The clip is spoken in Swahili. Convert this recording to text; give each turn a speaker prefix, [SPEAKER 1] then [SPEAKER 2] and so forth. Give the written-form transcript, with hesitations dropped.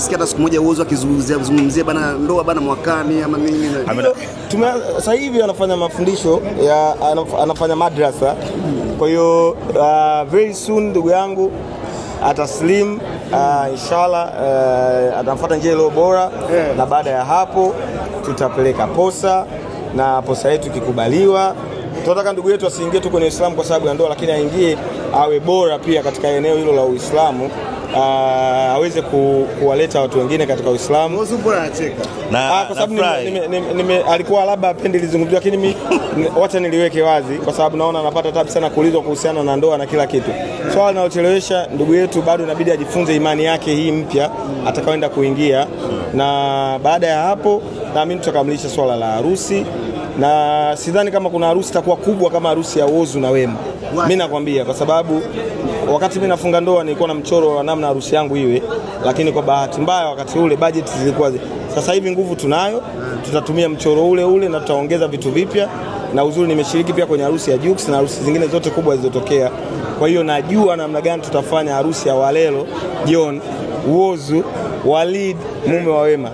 [SPEAKER 1] hujasikia hata siku moja Whozu akizungumzia bana ndoa bana mwakani ama nini?
[SPEAKER 2] Sasa hivi anafanya mafundisho ya anafanya madrasa. Kwa hiyo very soon ndugu yangu ataslim, inshallah atafuata njia ile bora, na baada ya hapo tutapeleka posa, na posa yetu ikikubaliwa tunataka ndugu yetu asiingie tu kwenye Uislamu kwa sababu ya ndoa, lakini aingie awe bora pia katika eneo hilo la Uislamu, aweze kuwaleta watu wengine katika Uislamu.
[SPEAKER 1] Whozu bora anacheka.
[SPEAKER 2] Kwa sababu alikuwa labda apendi lizungumzia, lakini mimi wacha niliweke wazi kwa sababu naona anapata tabu sana kuulizwa kuhusiana na ndoa na kila kitu. Swala linalochelewesha ndugu yetu bado inabidi ajifunze imani yake hii mpya atakaoenda kuingia, na baada ya hapo naamini tutakamilisha swala la harusi, na sidhani kama kuna harusi itakuwa kubwa kama harusi ya Whozu na Wema. Mimi nakwambia kwa sababu wakati mimi nafunga ndoa nilikuwa na mchoro wa namna harusi yangu iwe, lakini kwa bahati mbaya wakati ule budget zilikuwa. Sasa hivi nguvu tunayo, tutatumia mchoro ule na tutaongeza vitu vipya, na uzuri nimeshiriki pia kwenye harusi ya Jux na harusi zingine zote kubwa zilizotokea. Kwa hiyo najua namna gani tutafanya harusi ya Walelo, John, Whozu, Walid mume wa Wema.